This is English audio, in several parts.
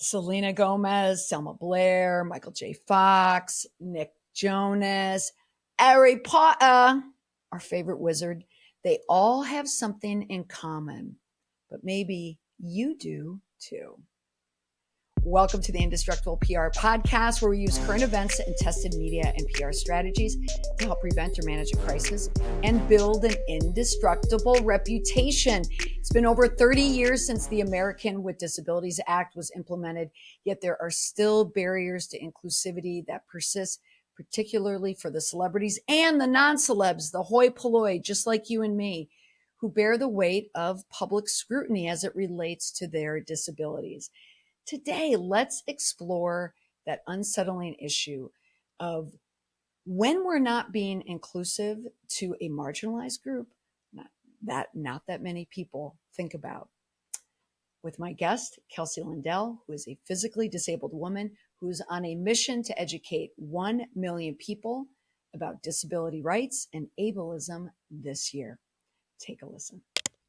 Selena Gomez, Selma Blair, Michael J. Fox, Nick Jonas, Harry Potter, our favorite wizard. They all have something in common, but maybe you do too. Welcome to the Indestructible PR Podcast, where we use current events and tested media and PR strategies to help prevent or manage a crisis and build an indestructible reputation. It's been over 30 years since the American with Disabilities Act was implemented, yet there are still barriers to inclusivity that persist, particularly for the celebrities and the non-celebs, the hoi polloi, just like you and me, who bear the weight of public scrutiny as it relates to their disabilities. Today, let's explore that unsettling issue of when we're not being inclusive to a marginalized group, not that many people think about. With my guest, Kelsey Lindell, who is a physically disabled woman who's on a mission to educate 1 million people about disability rights and ableism this year. Take a listen.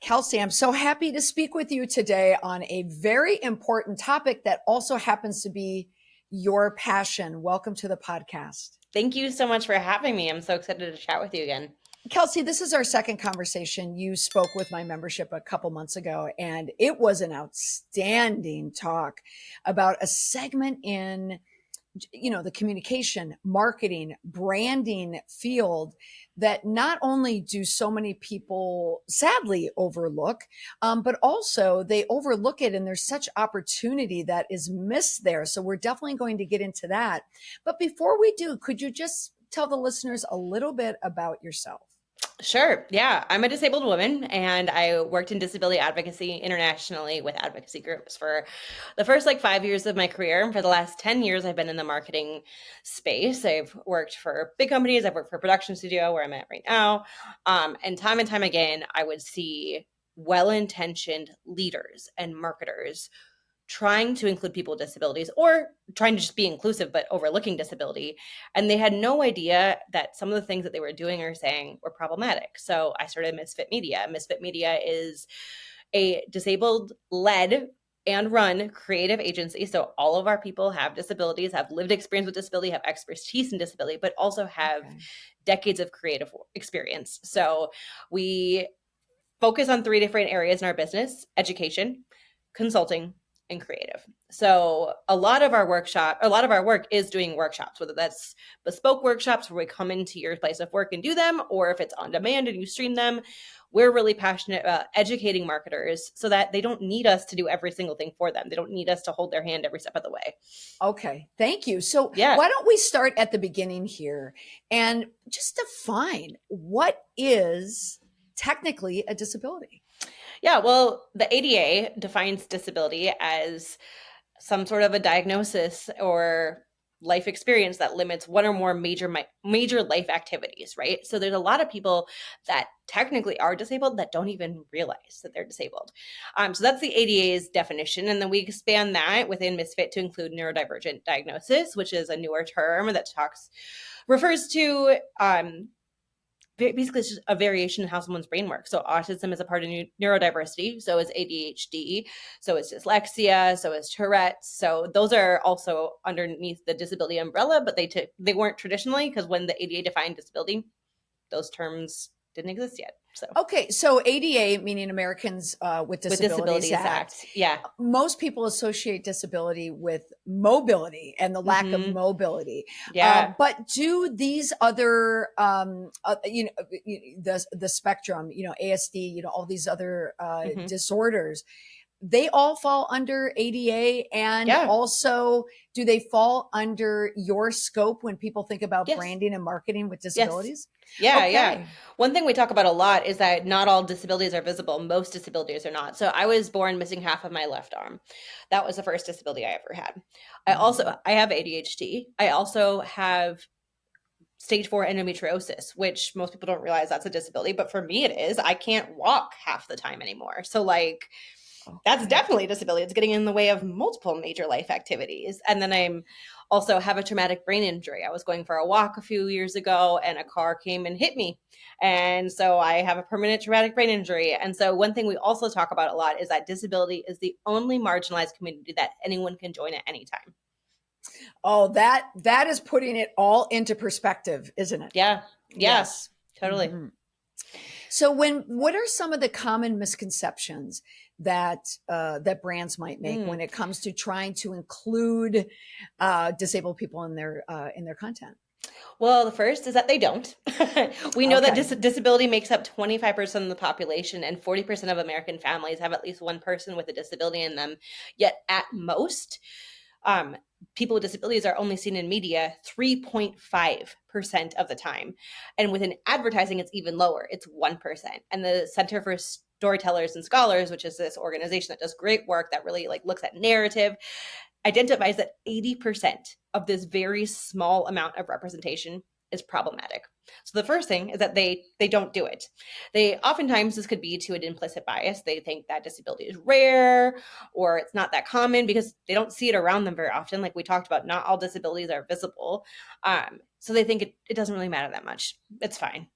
Kelsey, I'm so happy to speak with you today on a very important topic that also happens to be your passion. Welcome to the podcast. Thank you so much for having me. I'm so excited to chat with you again. Kelsey, this is our second conversation. You spoke with my membership a couple months ago, and it was an outstanding talk about a segment in the communication, marketing, branding field that not only do so many people sadly overlook, but also they overlook it and there's such opportunity that is missed there. So we're definitely going to get into that. But before we do, could you just tell the listeners a little bit about yourself? Sure. Yeah. I'm a disabled woman and I worked in disability advocacy internationally with advocacy groups for the first 5 years of my career. And for the last 10 years, I've been in the marketing space. I've worked for big companies. I've worked for a production studio where I'm at right now. And time again, I would see well-intentioned leaders and marketers trying to include people with disabilities or trying to just be inclusive, but overlooking disability. And they had no idea that some of the things that they were doing or saying were problematic. So I started Misfit Media. Misfit Media is a disabled-led and run creative agency. So all of our people have disabilities, have lived experience with disability, have expertise in disability, but also have decades of creative experience. So we focus on 3 different areas in our business: education, consulting, and creative. So a lot of our work is doing workshops, whether that's bespoke workshops where we come into your place of work and do them, or if it's on demand and you stream them. We're really passionate about educating marketers so that they don't need us to do every single thing for them. They don't need us to hold their hand every step of the way. Okay, thank you. So why don't we start at the beginning here and just define what is technically a disability? Yeah, well, the ADA defines disability as some sort of a diagnosis or life experience that limits one or more major life activities, right? So there's a lot of people that technically are disabled that don't even realize that they're disabled. So that's the ADA's definition. And then we expand that within Misfit to include neurodivergent diagnosis, which is a newer term that refers to basically it's just a variation in how someone's brain works. So autism is a part of neurodiversity. So is ADHD. So is dyslexia. So is Tourette's. So those are also underneath the disability umbrella, but they weren't traditionally, because when the ADA defined disability, those terms didn't exist yet. So so ADA, meaning Americans with Disabilities Act. Yeah. Most people associate disability with mobility and the lack of mobility. Yeah. But do these other, the spectrum, ASD, all these other disorders, they all fall under ADA, and also do they fall under your scope when people think about branding and marketing with disabilities? Yeah. One thing we talk about a lot is that not all disabilities are visible. Most disabilities are not. So I was born missing half of my left arm. That was the first disability I ever had. I have ADHD. I also have stage 4 endometriosis, which most people don't realize that's a disability, but for me it is. I can't walk half the time anymore. So That's Okay. definitely a disability. It's getting in the way of multiple major life activities. And then I'm also have a traumatic brain injury. I was going for a walk a few years ago and a car came and hit me. And so I have a permanent traumatic brain injury. And so one thing we also talk about a lot is that disability is the only marginalized community that anyone can join at any time. Oh, that is putting it all into perspective, isn't it? Yeah. Yes. Totally. Mm-hmm. So what are some of the common misconceptions that that brands might make when it comes to trying to include disabled people in their content? Well, the first is that they don't. We know that Okay. disability makes up 25% of the population, and 40% of American families have at least one person with a disability in them. Yet, at most, people with disabilities are only seen in media 3.5% of the time. And within advertising, it's even lower. It's 1%. And the Center for Storytellers and Scholars, which is this organization that does great work that really like looks at narrative, identifies that 80% of this very small amount of representation is problematic. So the first thing is that they don't do it. They oftentimes, this could be to an implicit bias. They think that disability is rare or it's not that common because they don't see it around them very often. Like we talked about, not all disabilities are visible. So they think it doesn't really matter that much. It's fine.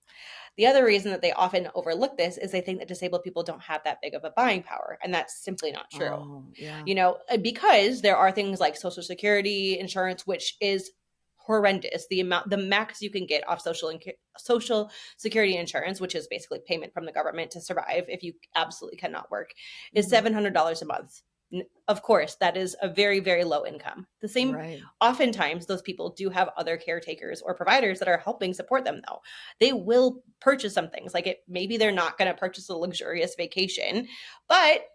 The other reason that they often overlook this is they think that disabled people don't have that big of a buying power. And that's simply not true. Oh, yeah. Because there are things like Social Security insurance, which is horrendous. The max you can get off Social Security insurance, which is basically payment from the government to survive if you absolutely cannot work, is $700 a month. Of course, that is a very, very low income. The same, right. Oftentimes, those people do have other caretakers or providers that are helping support them, though. They will purchase some things. Like maybe they're not going to purchase a luxurious vacation, but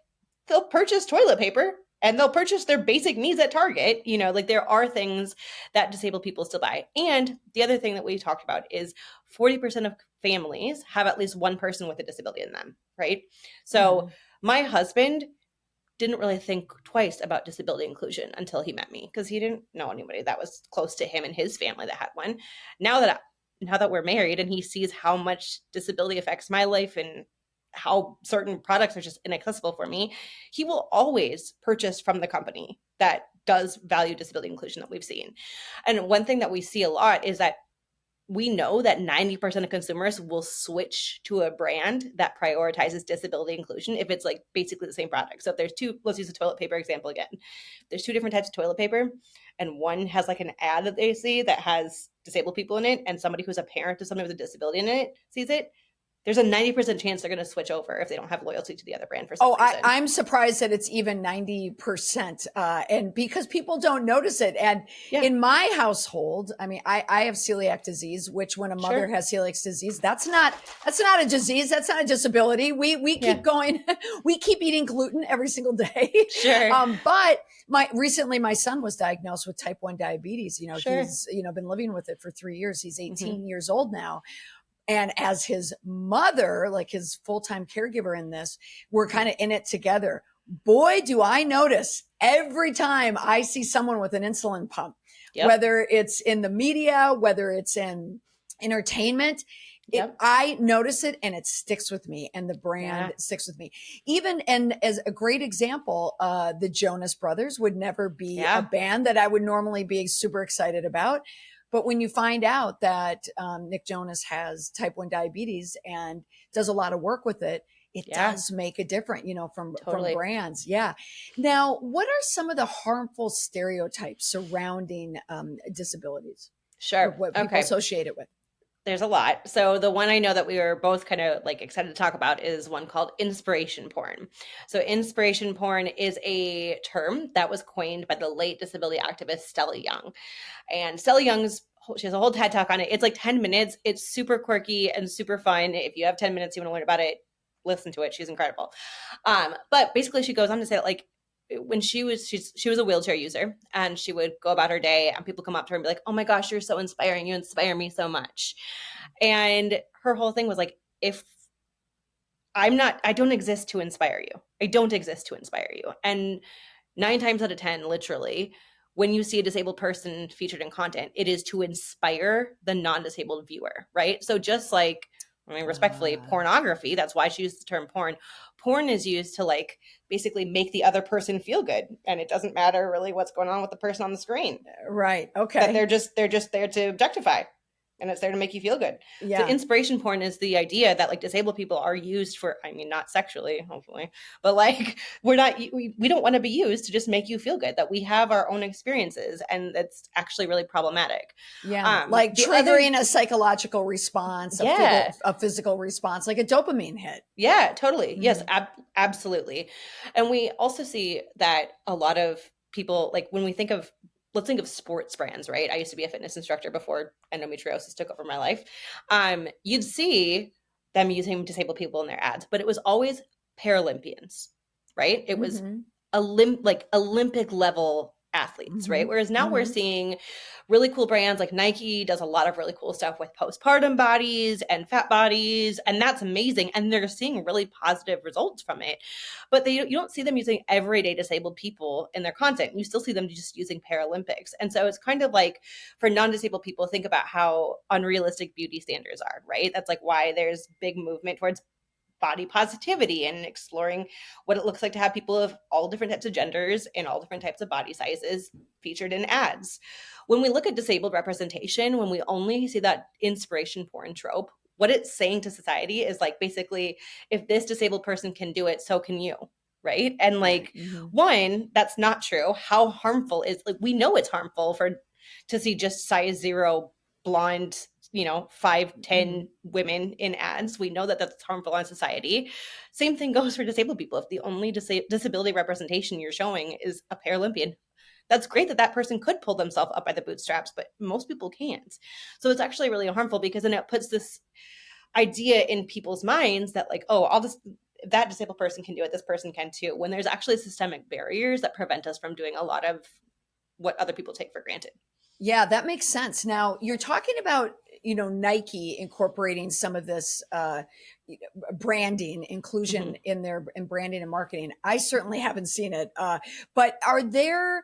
they'll purchase toilet paper and they'll purchase their basic needs at Target. Like there are things that disabled people still buy. And the other thing that we talked about is 40% of families have at least one person with a disability in them, right? So my husband didn't really think twice about disability inclusion until he met me because he didn't know anybody that was close to him and his family that had one. Now that we're married and he sees how much disability affects my life and how certain products are just inaccessible for me, he will always purchase from the company that does value disability inclusion that we've seen. And one thing that we see a lot is that we know that 90% of consumers will switch to a brand that prioritizes disability inclusion if it's like basically the same product. So if there's let's use the toilet paper example again. There's two different types of toilet paper, and one has like an ad that they see that has disabled people in it, and somebody who's a parent to somebody with a disability in it sees it. There's a 90% chance they're going to switch over if they don't have loyalty to the other brand for some reason. I'm surprised that it's even 90%. And because people don't notice it. And in my household, I mean, I have celiac disease, which when a mother has celiac disease, that's not a disease. That's not a disability. We keep going. We keep eating gluten every single day. But recently my son was diagnosed with type 1 diabetes. He's, been living with it for 3 years. He's 18 years old now. And as his mother, like his full-time caregiver in this, we're kind of in it together. Boy, do I notice every time I see someone with an insulin pump, whether it's in the media, whether it's in entertainment, I notice it and it sticks with me, and the brand sticks with me. Even, and as a great example, the Jonas Brothers would never be a band that I would normally be super excited about. But when you find out that Nick Jonas has type 1 diabetes and does a lot of work with it, it does make a difference, from brands. Yeah. Now, what are some of the harmful stereotypes surrounding disabilities? Sure. What people associate it with? There's a lot. So the one I know that we were both kind of like excited to talk about is one called inspiration porn. So inspiration porn is a term that was coined by the late disability activist Stella Young. And Stella she has a whole TED Talk on it. It's like 10 minutes. It's super quirky and super fun. If you have 10 minutes, you want to learn about it, listen to it. She's incredible. But basically she goes on to say that like when she was a wheelchair user, and she would go about her day and people come up to her and be like, oh my gosh, you're so inspiring. You inspire me so much. And her whole thing was like, if I don't exist to inspire you. I don't exist to inspire you. And 9 times out of 10, literally, when you see a disabled person featured in content, it is to inspire the non-disabled viewer, right? So just like, I mean, respectfully, pornography, that's why she used the term porn. porn is used to like basically make the other person feel good, and it doesn't matter really what's going on with the person on the screen. Right. That Okay. they're just there to objectify, and it's there to make you feel good. So Yeah. inspiration porn is the idea that like disabled people are used for, I mean, not sexually, hopefully, but like we don't want to be used to just make you feel good, that we have our own experiences, and that's actually really problematic. Yeah. Like triggering a psychological response, Yeah. a physical response, like a dopamine hit. Yeah, totally. Yes, absolutely. And we also see that a lot of people, like when we think of, let's think of sports brands, right? I used to be a fitness instructor before endometriosis took over my life. You'd see them using disabled people in their ads, but it was always Paralympians, right? It was like Olympic level athletes, right? Whereas now we're seeing really cool brands like Nike does a lot of really cool stuff with postpartum bodies and fat bodies, and that's amazing. And they're seeing really positive results from it. But you don't see them using everyday disabled people in their content. You still see them just using Paralympics. And so it's kind of like for non-disabled people, think about how unrealistic beauty standards are, right? That's like why there's big movement towards body positivity and exploring what it looks like to have people of all different types of genders and all different types of body sizes featured in ads. When we look at disabled representation, when we only see that inspiration porn trope, what it's saying to society is like, basically, if this disabled person can do it, so can you. Right. And like, one, that's not true. How harmful is, like, we know it's harmful to see just size 0 blonde, 5'10" women in ads. We know that that's harmful on society. Same thing goes for disabled people. If the only disability representation you're showing is a Paralympian, that's great that person could pull themselves up by the bootstraps, but most people can't. So it's actually really harmful, because then it puts this idea in people's minds that like, oh, that disabled person can do it, this person can too, when there's actually systemic barriers that prevent us from doing a lot of what other people take for granted. Yeah, that makes sense. Now you're talking about, Nike incorporating some of this branding inclusion in branding and marketing. I certainly haven't seen it, but are there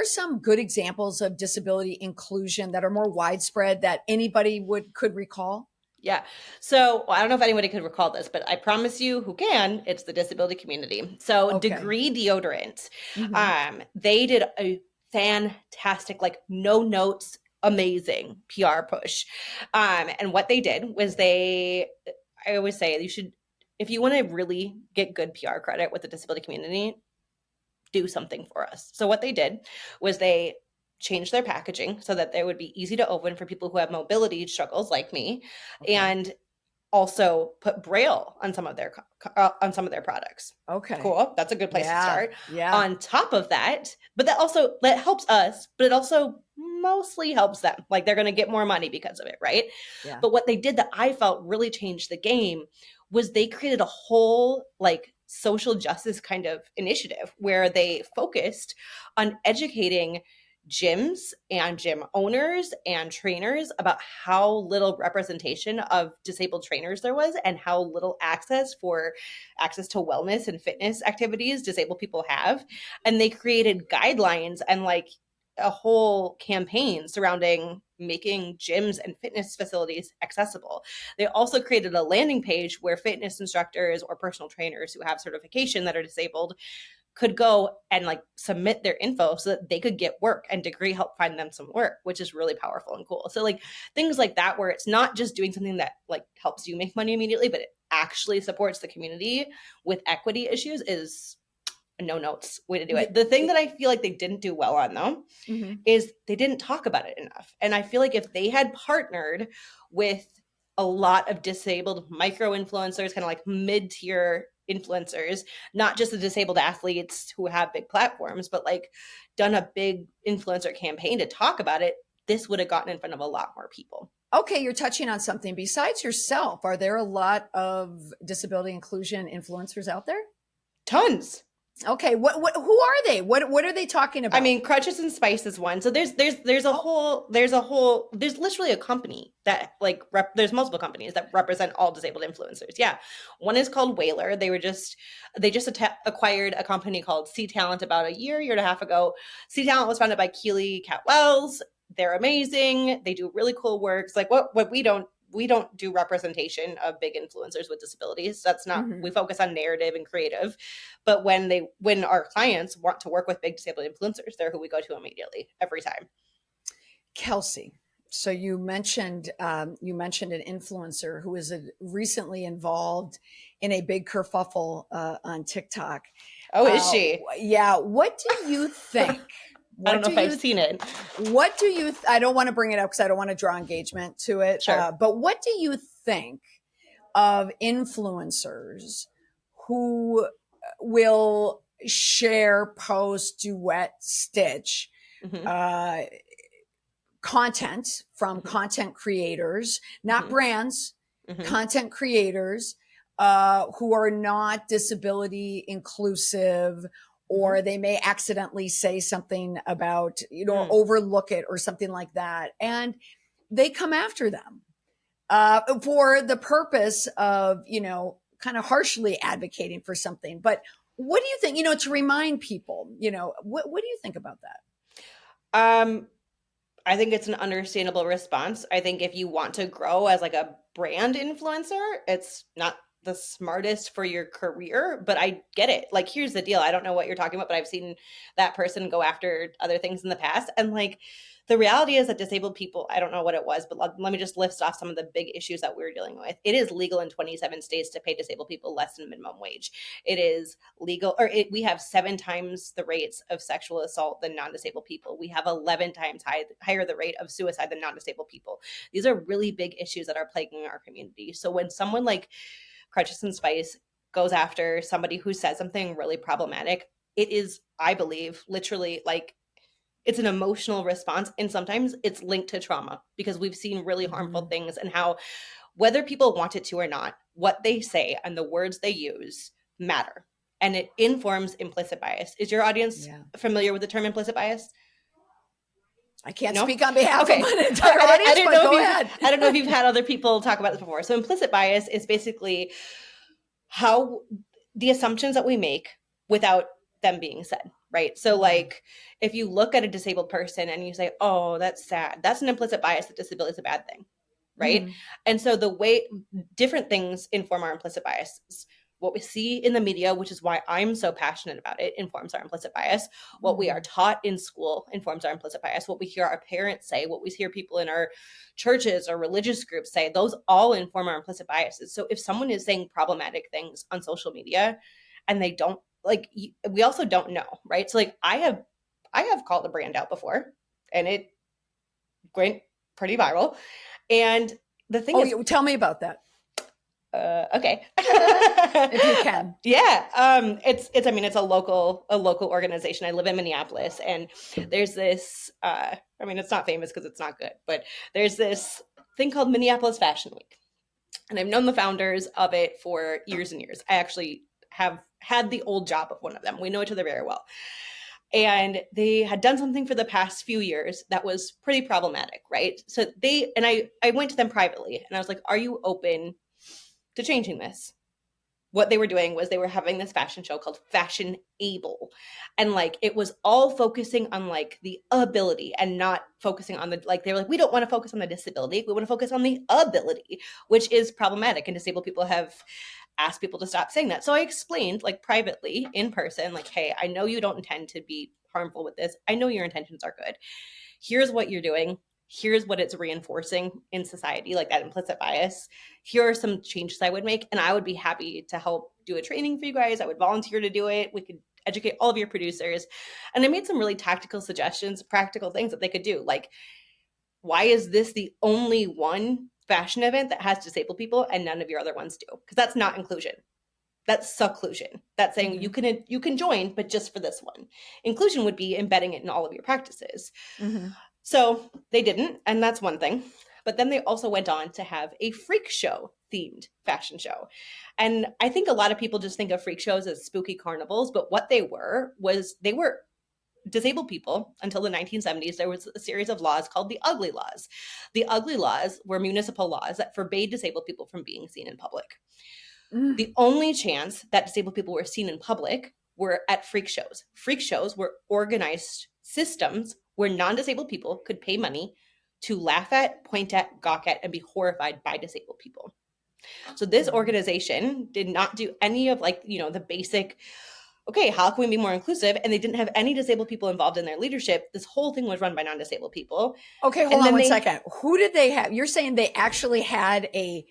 some good examples of disability inclusion that are more widespread that anybody could recall? Yeah. So I don't know if anybody could recall this, but I promise you who can, it's the disability community. So Degree Deodorant, they did a fantastic, like no notes, amazing PR push. And what they did was I always say if you want to really get good PR credit with the disability community, do something for us. So what they did was they changed their packaging so that they would be easy to open for people who have mobility struggles like me, and also put Braille on some of their products. Okay. Cool. That's a good place to start. Yeah. On top of that, but that helps us, but it also mostly helps them. Like they're going to get more money because of it, right? Yeah. But what they did that I felt really changed the game was they created a whole like social justice kind of initiative where they focused on educating gyms and gym owners and trainers about how little representation of disabled trainers there was, and how little access to wellness and fitness activities disabled people have. And they created guidelines and like a whole campaign surrounding making gyms and fitness facilities accessible. They also created a landing page where fitness instructors or personal trainers who have certification that are disabled could go and like submit their info so that they could get work, and Degree helped find them some work, which is really powerful and cool. So like things like that, where it's not just doing something that like helps you make money immediately, but it actually supports the community with equity issues, is a no notes way to do it. The thing that I feel like they didn't do well on though is they didn't talk about it enough. And I feel like if they had partnered with a lot of disabled micro influencers, kind of like mid-tier influencers, not just the disabled athletes who have big platforms, but like done a big influencer campaign to talk about it, this would have gotten in front of a lot more people. Okay, you're touching on something. Besides yourself, are there a lot of disability inclusion influencers out there? Tons. Okay, who are they? What are they talking about? I mean, Crutches and Spice is one. So there's literally a company that like there's multiple companies that represent all disabled influencers. Yeah, one is called Whaler. They just acquired a company called C Talent about a year and a half ago. C Talent was founded by Keely Cat Wells. They're amazing. They do really cool work. It's like what we don't we don't do representation of big influencers with disabilities. That's not, we focus on narrative and creative. But when our clients want to work with big disabled influencers, they're who we go to immediately every time. Kelsey, so you mentioned an influencer who is recently involved in a big kerfuffle on TikTok. Oh, is she? Yeah. What do you think? I don't know if I've seen it. What do you? I don't want to bring it up because I don't want to draw engagement to it. Sure. But what do you think of influencers who will share, post, duet, stitch content from content creators, not brands, content creators who are not disability inclusive, or they may accidentally say something about, or overlook it or something like that. And they come after them for the purpose of, kind of harshly advocating for something. But what do you think, to remind people, what do you think about that? I think it's an understandable response. I think if you want to grow as like a brand influencer, it's not the smartest for your career, but I get it. Like, here's the deal. I don't know what you're talking about, but I've seen that person go after other things in the past. And like, the reality is that disabled people, I don't know what it was, but let me just list off some of the big issues that we're dealing with. It is legal in 27 states to pay disabled people less than minimum wage. It is legal, we have 7 times the rates of sexual assault than non-disabled people. We have 11 times higher the rate of suicide than non-disabled people. These are really big issues that are plaguing our community. So when someone like Crutches and Spice goes after somebody who says something really problematic, it is, I believe, literally like, it's an emotional response. And sometimes it's linked to trauma, because we've seen really harmful things, and how, whether people want it to or not, what they say and the words they use matter. And it informs implicit bias. Is your audience familiar with the term implicit bias? I can't speak on behalf of an entire audience, I don't know if you've had other people talk about this before. So implicit bias is basically how the assumptions that we make without them being said, right? So like, if you look at a disabled person and you say, oh, that's sad, that's an implicit bias that disability is a bad thing, right? And so the way different things inform our implicit biases. What we see in the media, which is why I'm so passionate about it, informs our implicit bias. What we are taught in school informs our implicit bias. What we hear our parents say, what we hear people in our churches or religious groups say, those all inform our implicit biases. So if someone is saying problematic things on social media and they don't, like, we also don't know, right? So like, I have called a brand out before, and it went pretty viral. And the thing is, tell me about that. Okay. If you can. Yeah. It's a local organization. I live in Minneapolis, and there's this, it's not famous because it's not good, but there's this thing called Minneapolis Fashion Week. And I've known the founders of it for years and years. I actually have had the old job of one of them. We know each other very well. And they had done something for the past few years that was pretty problematic, right? So I went to them privately, and I was like, are you open to changing this? What they were doing was they were having this fashion show called Fashion Able. And like, it was all focusing on like the ability and not focusing on the, like, they were like, we don't want to focus on the disability. We want to focus on the ability, which is problematic. And disabled people have asked people to stop saying that. So I explained, like, privately in person, like, hey, I know you don't intend to be harmful with this. I know your intentions are good. Here's what you're doing. Here's what it's reinforcing in society, like that implicit bias. Here are some changes I would make, and I would be happy to help do a training for you guys. I would volunteer to do it. We could educate all of your producers. And I made some really tactical suggestions, practical things that they could do. Like, why is this the only one fashion event that has disabled people and none of your other ones do? Because that's not inclusion. That's seclusion. That's saying you can join, but just for this one. Inclusion would be embedding it in all of your practices. So they didn't, and that's one thing. But then they also went on to have a freak show themed fashion show. And I think a lot of people just think of freak shows as spooky carnivals, but what they were disabled people. Until the 1970s, there was a series of laws called the Ugly Laws. The Ugly Laws were municipal laws that forbade disabled people from being seen in public. The only chance that disabled people were seen in public were at freak shows. Freak shows were organized systems where non-disabled people could pay money to laugh at, point at, gawk at, and be horrified by disabled people. So this organization did not do any of like, the basic, okay, how can we be more inclusive? And they didn't have any disabled people involved in their leadership. This whole thing was run by non-disabled people. Okay, hold on one second. Who did they have? You're saying they actually had a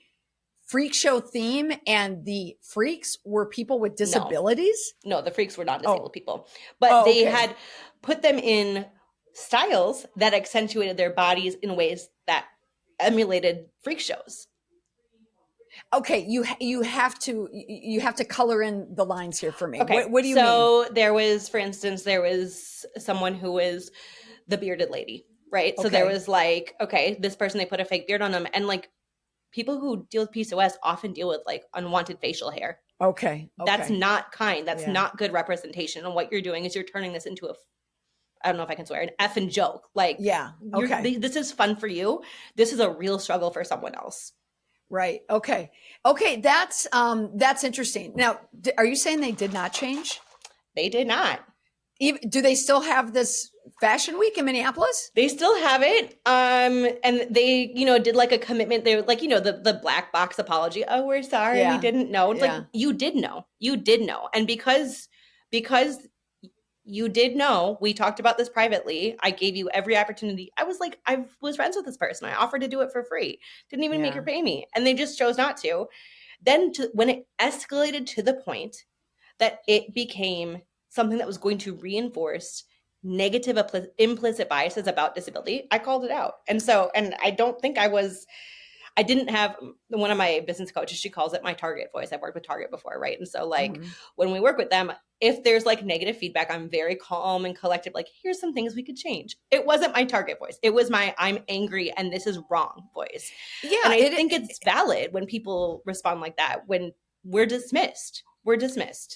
freak show theme and the freaks were people with disabilities? No, the freaks were not disabled people. But they had put them in styles that accentuated their bodies in ways that emulated freak shows. Okay, you have to color in the lines here for me. Okay, what do you mean? So there was, for instance, someone who was the bearded lady, right? So there was like, okay, this person, they put a fake beard on them, and like people who deal with PCOS often deal with like unwanted facial hair. Okay. That's not kind. That's not good representation. And what you're doing is you're turning this into I don't know if I can swear, an effing joke. Like, this is fun for you. This is a real struggle for someone else. Right. Okay. That's interesting. Now, are you saying they did not change? They did not. Do they still have this Fashion Week in Minneapolis? They still have it. And they, did like a commitment. They were like, the black box apology. Oh, we're sorry. We didn't know. It's like, you did know. You did know. And because you did know, we talked about this privately. I gave you every opportunity. I was like, I was friends with this person. I offered to do it for free. Didn't even make her pay me. And they just chose not to. Then when it escalated to the point that it became something that was going to reinforce negative implicit biases about disability, I called it out. And I don't think I didn't have one of my business coaches, she calls it my target voice. I've worked with Target before, right? And so when we work with them, if there's like negative feedback, I'm very calm and collective, like, here's some things we could change. It wasn't my target voice. It was my I'm angry and this is wrong voice. Yeah. And I think it's valid when people respond like that, when we're dismissed.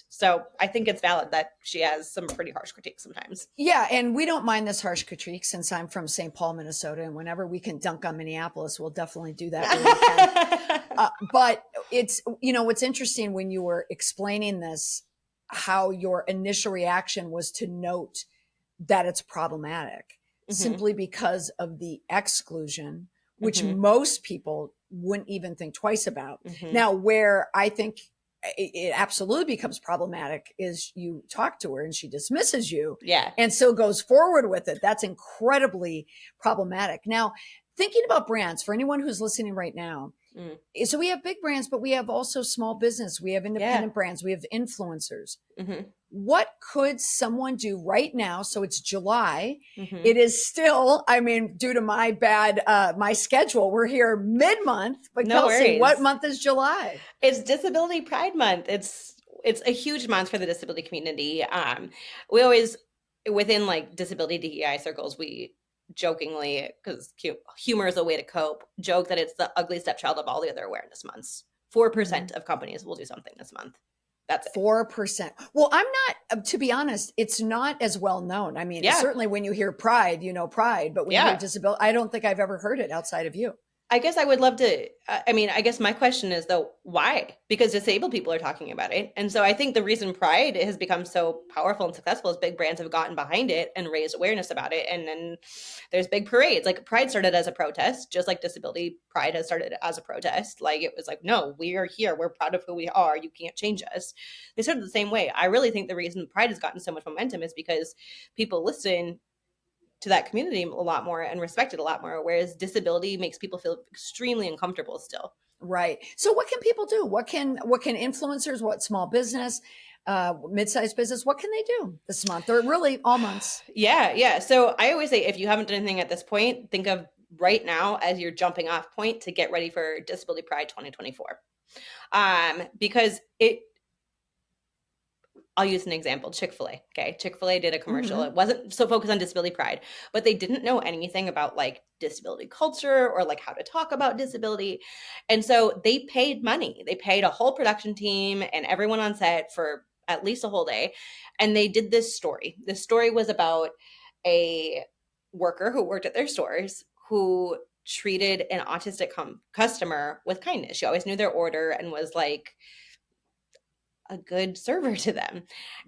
So I think it's valid that she has some pretty harsh critiques sometimes. Yeah. And we don't mind this harsh critique since I'm from St. Paul, Minnesota. And whenever we can dunk on Minneapolis, we'll definitely do that. But it's, what's interesting when you were explaining this, how your initial reaction was to note that it's problematic simply because of the exclusion, which most people wouldn't even think twice about. Now, where I think it absolutely becomes problematic is you talk to her and she dismisses you and still goes forward with it. That's incredibly problematic. Now, thinking about brands, for anyone who's listening right now, so we have big brands, but we have also small business. We have independent brands. We have influencers. What could someone do right now? So it's July. It is still, due to my bad, my schedule, we're here mid-month, but no Kelsey, worries. What month is July? It's Disability Pride Month. It's a huge month for the disability community. We always, within like disability DEI circles, we jokingly, because humor is a way to cope, joke that it's the ugly stepchild of all the other awareness months. 4% of companies will do something this month. That's it. 4%. Well, I'm not, to be honest, it's not as well known. Certainly when you hear pride, pride, but when you hear disability, I don't think I've ever heard it outside of you. I guess I would love to, I guess my question is though, why? Because disabled people are talking about it. And so I think the reason Pride has become so powerful and successful is big brands have gotten behind it and raised awareness about it. And then there's big parades. Like Pride started as a protest, just like Disability Pride has started as a protest. Like it was like, no, we are here. We're proud of who we are. You can't change us. They started the same way. I really think the reason Pride has gotten so much momentum is because people listen to that community a lot more and respect it a lot more, whereas disability makes people feel extremely uncomfortable still. Right. So what can people do? What can influencers, what small business, mid-sized business, what can they do this month or really all months? Yeah. So I always say, if you haven't done anything at this point, think of right now as your jumping off point to get ready for Disability Pride 2024. Because I'll use an example, Chick-fil-A. Okay. Chick-fil-A did a commercial. It wasn't so focused on disability pride, but they didn't know anything about like disability culture or like how to talk about disability. And so they paid money. They paid a whole production team and everyone on set for at least a whole day. And they did this story. This story was about a worker who worked at their stores who treated an autistic customer with kindness. She always knew their order and was like a good server to them.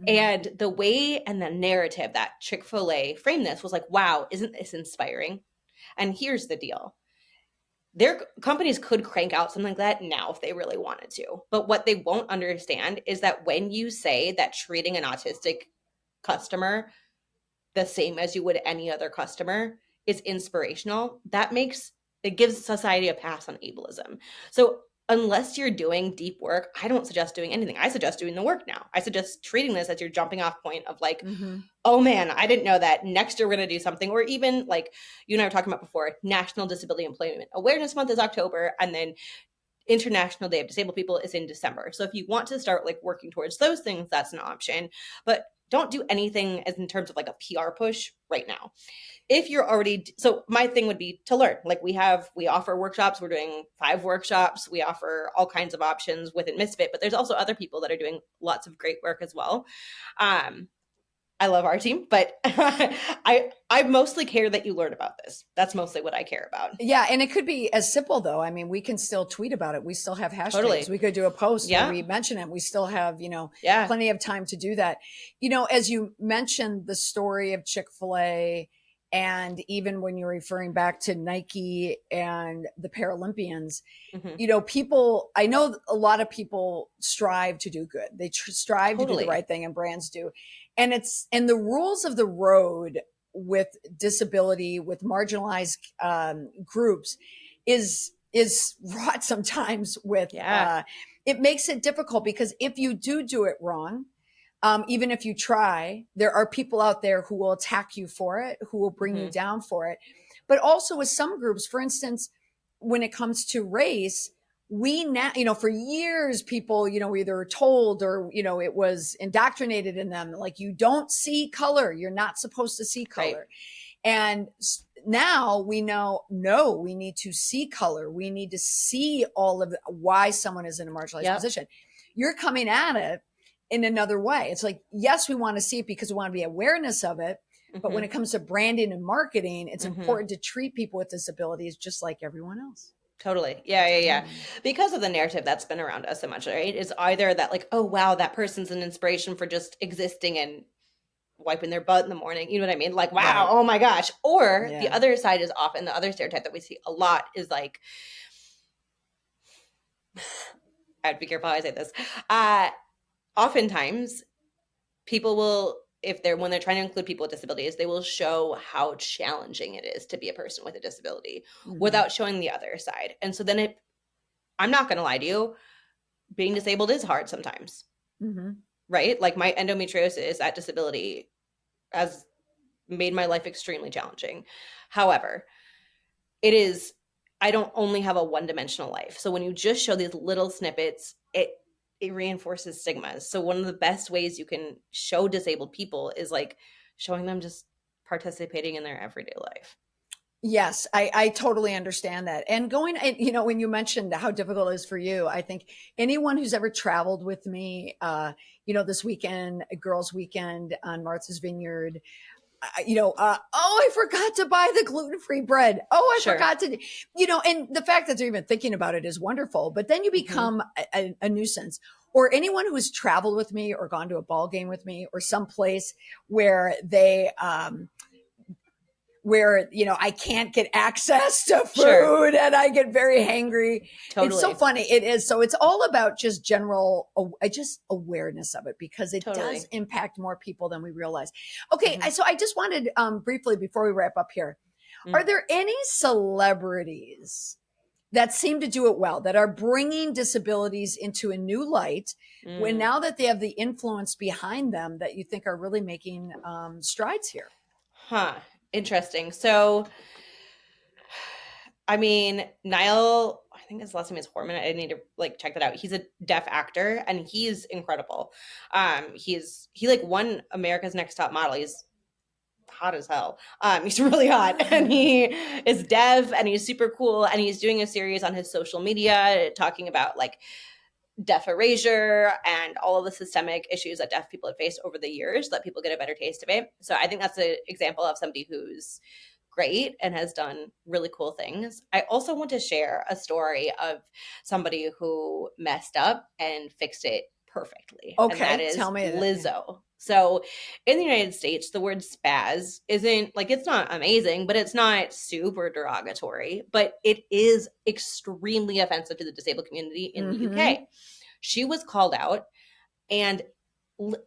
And the way and the narrative that Chick-fil-A framed this was like, wow, isn't this inspiring? And here's the deal. Their companies could crank out something like that now if they really wanted to. But what they won't understand is that when you say that treating an autistic customer the same as you would any other customer is inspirational, it gives society a pass on ableism. So unless you're doing deep work, I don't suggest doing anything. I suggest doing the work now. I suggest treating this as your jumping off point of like, oh man, I didn't know that. Next year we're going to do something. Or even like you and I were talking about before, National Disability Employment Awareness Month is October, and then International Day of Disabled People is in December. So if you want to start like working towards those things, that's an option. But don't do anything as in terms of like a PR push right now. If you're already, so my thing would be to learn. Like we offer workshops. We're doing 5 workshops. We offer all kinds of options within Misfit, but there's also other people that are doing lots of great work as well. I love our team, but I mostly care that you learn about this. That's mostly what I care about. Yeah. And it could be as simple though. I mean, we can still tweet about it. We still have hashtags. Totally. We could do a post where we mention it. We still have, plenty of time to do that. As you mentioned the story of Chick-fil-A, and even when you're referring back to Nike and the Paralympians, I know a lot of people strive to do good. They strive to do the right thing, and brands do. And the rules of the road with disability, with marginalized groups is wrought sometimes with, it makes it difficult because if you do it wrong, even if you try, there are people out there who will attack you for it, who will bring you down for it. But also with some groups, for instance, when it comes to race, we now, for years, people, were either told or, it was indoctrinated in them, like, you don't see color. You're not supposed to see color. Right. And now we know, no, we need to see color. We need to see all of why someone is in a marginalized position. You're coming at it in another way. It's like, yes, we want to see it because we want to be awareness of it. But when it comes to branding and marketing, it's important to treat people with disabilities just like everyone else. Totally. Yeah. Because of the narrative that's been around us so much, right? It's either that like, oh, wow, that person's an inspiration for just existing and wiping their butt in the morning. You know what I mean? Like, wow, oh my gosh. Or the other side is often the other stereotype that we see a lot is like, I have to be careful how I say this. Oftentimes people will, when they're trying to include people with disabilities, they will show how challenging it is to be a person with a disability without showing the other side. And so then I'm not going to lie to you, being disabled is hard sometimes, right? Like my endometriosis at disability has made my life extremely challenging. However, I don't only have a one-dimensional life. So when you just show these little snippets, it reinforces stigmas. So one of the best ways you can show disabled people is like showing them just participating in their everyday life. Yes, I totally understand that. And when you mentioned how difficult it is for you, I think anyone who's ever traveled with me, this weekend, a girls' weekend on Martha's Vineyard, I forgot to buy the gluten-free bread. Oh, I forgot to, and the fact that they're even thinking about it is wonderful, but then you become a nuisance. Or anyone who has traveled with me or gone to a ball game with me or someplace where they, I can't get access to food and I get very hangry. Totally. It's so funny. It is. So it's all about just general, just awareness of it because it does impact more people than we realize. Okay. So I just wanted briefly before we wrap up here, are there any celebrities that seem to do it well, that are bringing disabilities into a new light when now that they have the influence behind them that you think are really making strides here? Interesting. So, I mean, Niall, I think his last name is Horman. I need to check that out. He's a deaf actor and he's incredible. He won America's Next Top Model. He's hot as hell. He's really hot and he is deaf and he's super cool. And he's doing a series on his social media talking about deaf erasure and all of the systemic issues that deaf people have faced over the years, let people get a better taste of it. So I think that's an example of somebody who's great and has done really cool things. I also want to share a story of somebody who messed up and fixed it perfectly. Okay, and that is tell me. Lizzo. So in the United States, the word spaz isn't like, it's not amazing, but it's not super derogatory, but it is extremely offensive to the disabled community in the UK. She was called out and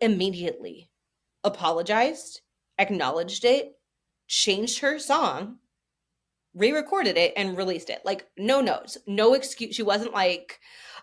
immediately apologized, acknowledged it, changed her song, re-recorded it, and released it. Like, no notes, no excuse. She wasn't like,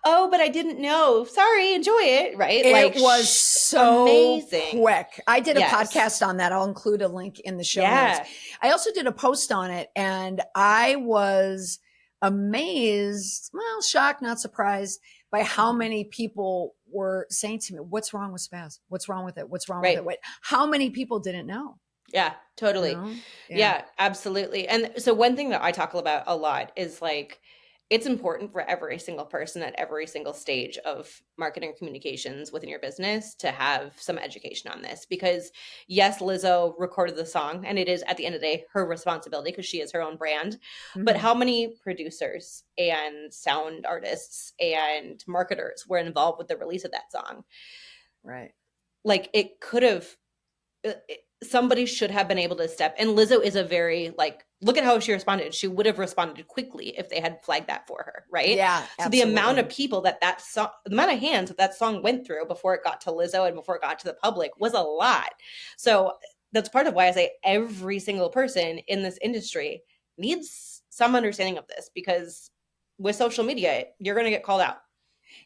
oh, but I didn't know. Sorry, enjoy it. Right? It was so amazing. quick. I did a podcast on that. I'll include a link in the show notes. I also did a post on it, and I was amazed, well, shocked, not surprised by how many people were saying to me, what's wrong with spaz? What's wrong with it? What's wrong with it? Wait, how many people didn't know? Yeah, totally. You know? Yeah, absolutely. And so one thing that I talk about a lot is like, it's important for every single person at every single stage of marketing or communications within your business to have some education on this, because yes, Lizzo recorded the song and it is at the end of the day her responsibility because she is her own brand. But how many producers and sound artists and marketers were involved with the release of that song? Right. Like, it could have, somebody should have been able to step. And Lizzo is a very, like, look at how she responded. She would have responded quickly if they had flagged that for her, right? Yeah, absolutely. So the amount of people that song, the amount of hands that song went through before it got to Lizzo and before it got to the public was a lot. So that's part of why I say every single person in this industry needs some understanding of this, because with social media, you're going to get called out.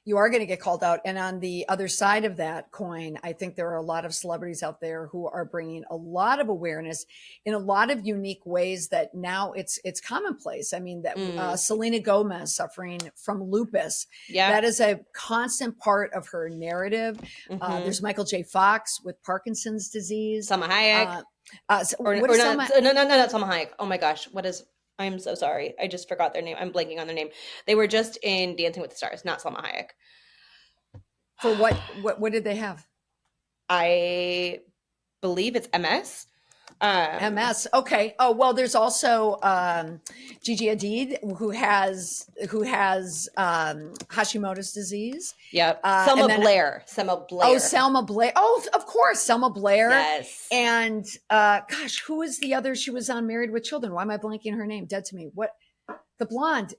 You are going to get called out. And on the other side of that coin, I think there are a lot of celebrities out there who are bringing a lot of awareness in a lot of unique ways that now it's commonplace. I mean, that Selena Gomez suffering from lupus, that is a constant part of her narrative. There's Michael J. Fox with Parkinson's disease. Salma Hayek. Not Salma Hayek. Oh my gosh. I'm so sorry. I just forgot their name. I'm blanking on their name. They were just in Dancing with the Stars, not Salma Hayek. For what did they have? I believe it's MS. MS. Okay. Oh, well, there's also Gigi Hadid who has Hashimoto's disease. Yep. Selma Blair. Oh, Selma Blair. Oh, of course, Selma Blair. Yes. And gosh, who is the other? She was on Married with Children. Why am I blanking her name? Dead to me. What? The blonde.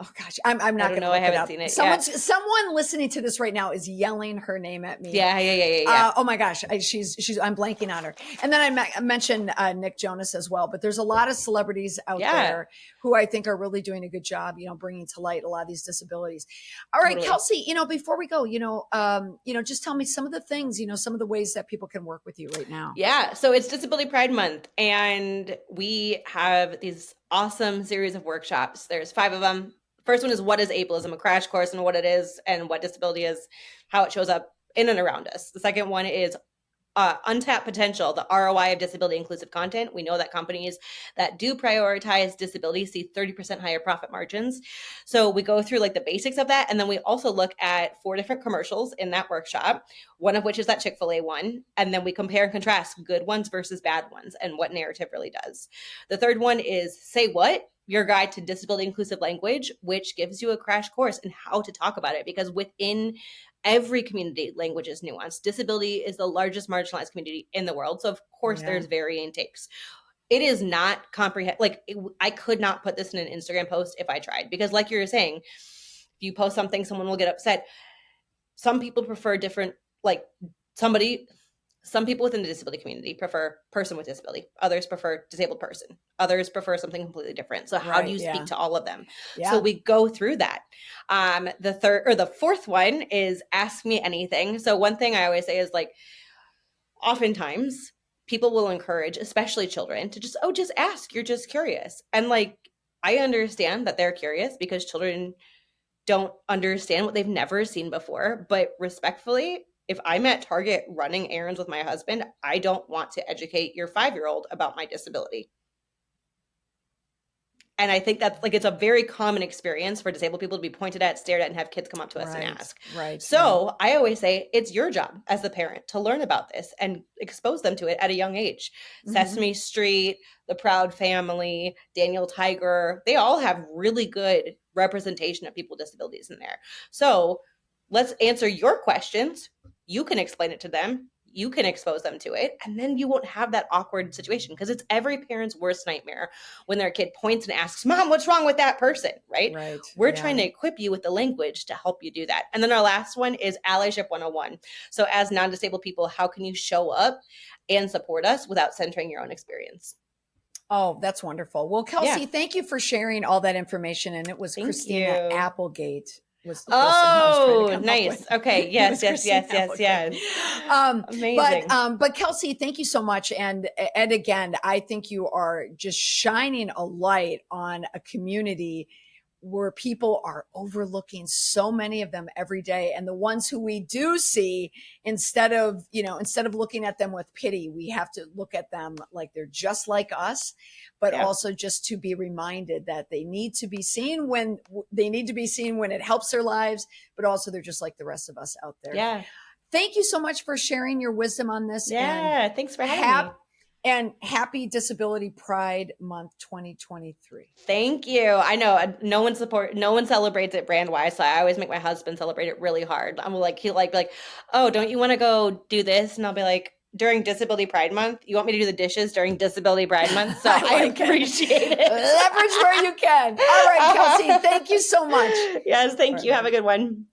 Oh gosh, I'm not going to look it up. Seen it. Someone listening to this right now is yelling her name at me. Yeah. Oh my gosh, I'm blanking on her. And then I mentioned Nick Jonas as well. But there's a lot of celebrities out there who I think are really doing a good job, bringing to light a lot of these disabilities. All right, totally. Kelsey, before we go, just tell me some of the things, some of the ways that people can work with you right now. Yeah, so it's Disability Pride Month, and we have these awesome series of workshops. There's 5 of them. First one is what is ableism, a crash course on what it is and what disability is, how it shows up in and around us. The second one is untapped potential, the ROI of disability inclusive content. We know that companies that do prioritize disability see 30% higher profit margins. So we go through like the basics of that. And then we also look at 4 different commercials in that workshop, one of which is that Chick-fil-A one. And then we compare and contrast good ones versus bad ones and what narrative really does. The third one is Say What? Your guide to disability inclusive language, which gives you a crash course in how to talk about it, because within every community, language is nuanced. Disability is the largest marginalized community in the world. So of course there's varying takes. It is not I could not put this in an Instagram post if I tried, because like you're saying, if you post something, someone will get upset. Some people prefer different, some people within the disability community prefer person with disability. Others prefer disabled person. Others prefer something completely different. So how do you speak to all of them? Yeah. So we go through that. The fourth one is Ask Me Anything. So one thing I always say is oftentimes people will encourage, especially children, to just ask. You're just curious. And I understand that they're curious because children don't understand what they've never seen before. But respectfully, if I'm at Target running errands with my husband, I don't want to educate your 5-year-old about my disability. And I think that's it's a very common experience for disabled people to be pointed at, stared at, and have kids come up to us and ask. Right. So I always say it's your job as the parent to learn about this and expose them to it at a young age. Mm-hmm. Sesame Street, The Proud Family, Daniel Tiger, they all have really good representation of people with disabilities in there. So let's answer your questions. You can explain it to them. You can expose them to it, and then you won't have that awkward situation, because it's every parent's worst nightmare when their kid points and asks, Mom, what's wrong with that person? Right? We're trying to equip you with the language to help you do that. And then our last one is Allyship 101. So as non-disabled people, how can you show up and support us without centering your own experience? Oh, that's wonderful. Well, Kelsey, thank you for sharing all that information. And it was Christina Applegate. Was the person I was trying to come nice. up with. Okay. Yes. Amazing. But Kelsey, thank you so much. And again, I think you are just shining a light on a community where people are overlooking so many of them every day. And the ones who we do see, instead of looking at them with pity, we have to look at them like they're just like us, but also just to be reminded that they need to be seen when it helps their lives, but also they're just like the rest of us out there. Yeah. Thank you so much for sharing your wisdom on this. Yeah. Thanks for having me. And happy Disability Pride Month 2023. Thank you. I know no one celebrates it brand wise, so I always make my husband celebrate it really hard. I'm like, oh, don't you want to go do this? And I'll be like, during Disability Pride Month, you want me to do the dishes during Disability Pride Month? So I appreciate it. Leverage where you can. All right, Kelsey, thank you so much. Yes, thank you. Have a good one.